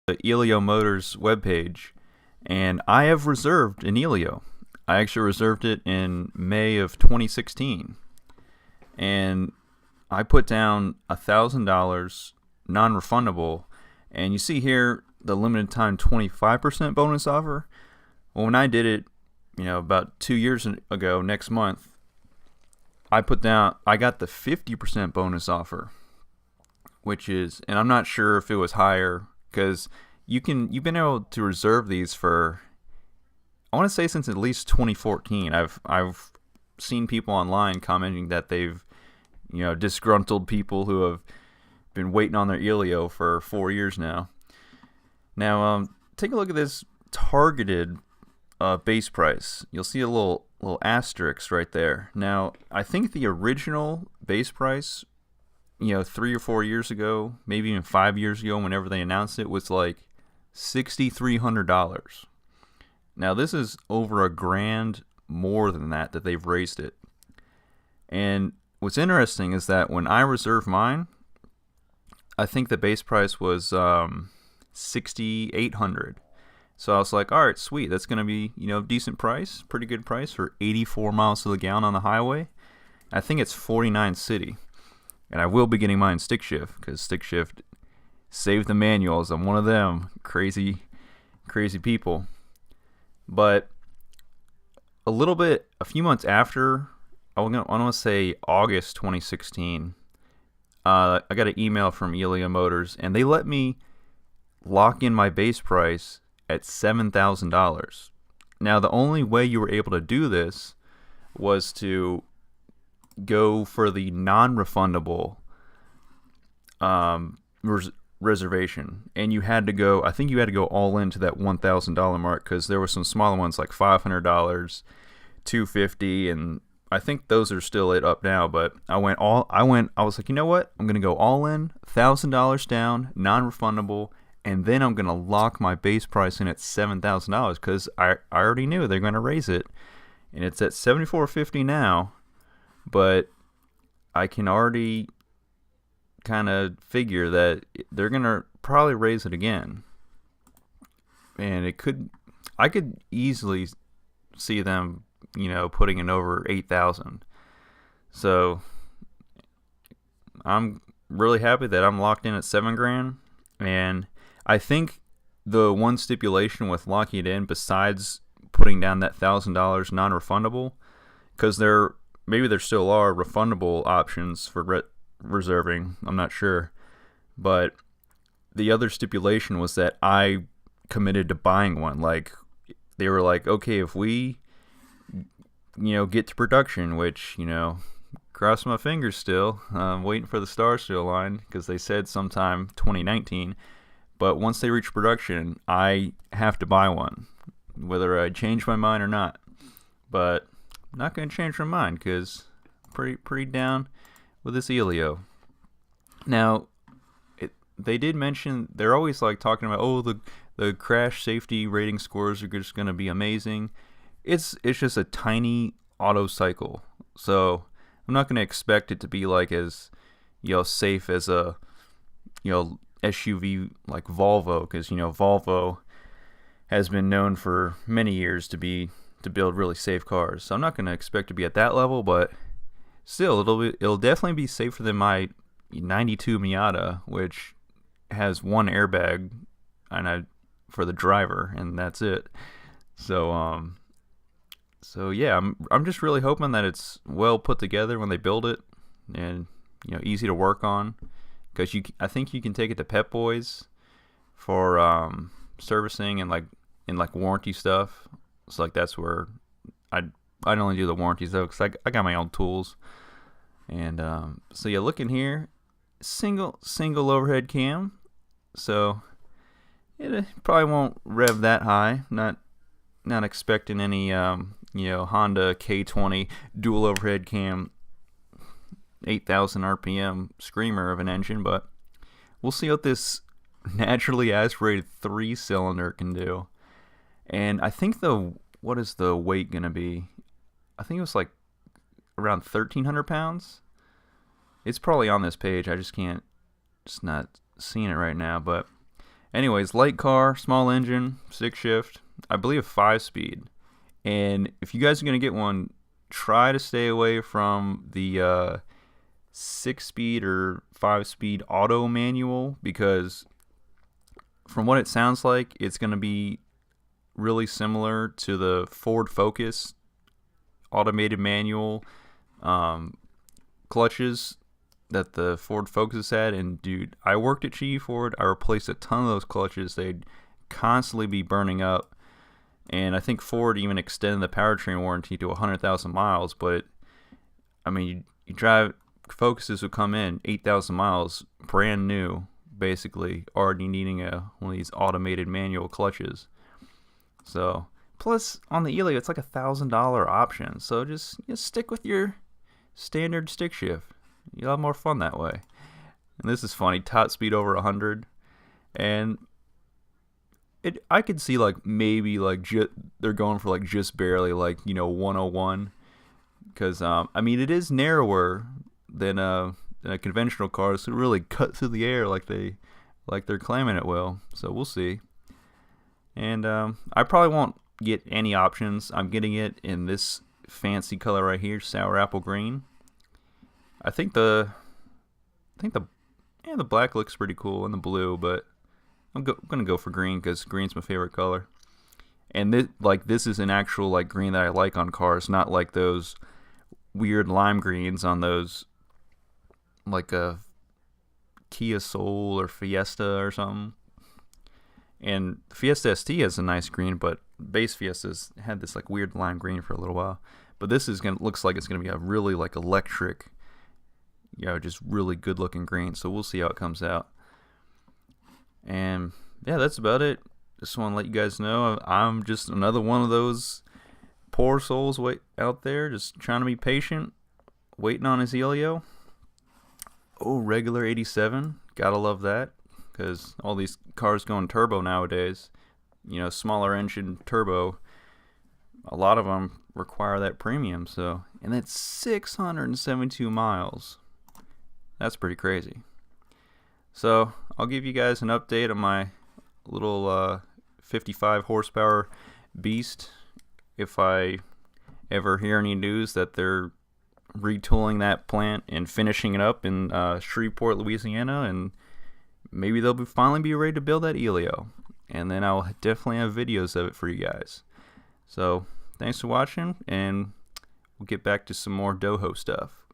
the Elio Motors webpage, and I have reserved an Elio. I actually reserved it in May of 2016, and I put down $1,000 non-refundable, and you see here the limited time 25% bonus offer. Well, when I did it, about 2 years ago, next month, I got the 50% bonus offer, which is, and I'm not sure if it was higher because you've been able to reserve these for, I want to say, since at least 2014. I've seen people online commenting that they've, disgruntled people who have been waiting on their Elio for 4 years now. Now, take a look at this targeted base price. You'll see a little asterisk right there. Now, I think the original base price, 3 or 4 years ago, maybe even 5 years ago, whenever they announced it, was like $6,300. Now, this is over $1,000 more than that they've raised it. And what's interesting is that when I reserved mine, I think the base price was $6,800. So I was like, all right, sweet. That's going to be, decent price, pretty good price for 84 miles to the gallon on the highway. I think it's 49 city. And I will be getting mine stick shift because stick shift saved the manuals. I'm one of them crazy people. But a few months after, I want to say August 2016, I got an email from Elio Motors, and they let me lock in my base price at $7,000. Now, the only way you were able to do this was to go for the non-refundable reservation, and you had to go. I think you had to go all into that $1,000 mark because there were some smaller ones like $500, $250, and I think those are still up now. But I was like, you know what? I'm gonna go all in, $1,000 down, non-refundable. And then I'm going to lock my base price in at $7,000 because I already knew they're going to raise it. And it's at $7,450 now, but I can already kind of figure that they're going to probably raise it again. And I could easily see them, putting it over $8,000. So I'm really happy that I'm locked in at $7,000. And I think the one stipulation with locking it in, besides putting down that $1,000 non-refundable, because there still are refundable options for reserving. I'm not sure, but the other stipulation was that I committed to buying one. Like they were like, okay, if we, get to production, which cross my fingers still, waiting for the stars to align because they said sometime 2019. But once they reach production, I have to buy one, whether I change my mind or not. But I'm not going to change my mind because I'm pretty down with this Elio. Now, they did mention, they're always like talking about, the crash safety rating scores are just going to be amazing. It's just a tiny auto cycle. So I'm not going to expect it to be like as, safe as a, SUV like Volvo, because Volvo has been known for many years to build really safe cars. So I'm not going to expect to be at that level, but still it'll definitely be safer than my 92 Miata, which has one airbag for the driver, and that's it. So yeah, I'm just really hoping that it's well put together when they build it, and easy to work on. Because I think you can take it to Pep Boys for servicing and like warranty stuff. So like that's where I'd only do the warranties though, because I got my own tools. And so yeah, looking here, single overhead cam. So it probably won't rev that high. Not expecting any Honda K20 dual overhead cam 8,000 RPM screamer of an engine, but we'll see what this naturally aspirated 3-cylinder can do. And I think what is the weight gonna be? I think it was like around 1,300 pounds. It's probably on this page. I just not seeing it right now, but Anyways, light car, small engine, 6 shift, I believe 5 speed. And if you guys are gonna get one, try to stay away from the 6 speed or 5 speed auto manual, because from what it sounds like, it's gonna be really similar to the Ford Focus automated manual clutches that the Ford Focus had. And dude, I worked at GE Ford. I replaced a ton of those clutches. They'd constantly be burning up, and I think Ford even extended the powertrain warranty to 100,000 miles. But I mean, you drive Focuses would come in 8,000 miles, brand new, basically already needing one of these automated manual clutches. So plus on the Elio, it's like $1,000 option. So just stick with your standard stick shift. You'll have more fun that way. And this is funny, top speed over 100, and I could see like maybe like they're going for like just barely like 101, because I mean it is narrower than a conventional car, so it really cut through the air like they're claiming it will. So we'll see. And I probably won't get any options. I'm getting it in this fancy color right here, sour apple green. I think the black looks pretty cool, and the blue, but I'm gonna go for green because green's my favorite color. And this is an actual like green that I like on cars, not like those weird lime greens on those like a Kia Soul or Fiesta or something. And Fiesta ST has a nice green, but base Fiestas had this like weird lime green for a little while. But this looks like it's gonna be a really like electric, just really good looking green. So we'll see how it comes out. And yeah, that's about it. Just want to let you guys know I'm just another one of those poor souls out there, just trying to be patient, waiting on his Elio. Oh, regular 87. Gotta love that, because all these cars going turbo nowadays, smaller engine turbo, a lot of them require that premium. So, and that's 672 miles. That's pretty crazy. So I'll give you guys an update on my little 55 horsepower beast if I ever hear any news that they're retooling that plant and finishing it up in Shreveport, Louisiana, and maybe they'll finally be ready to build that Elio, and then I'll definitely have videos of it for you guys. So thanks for watching, and we'll get back to some more Doho stuff.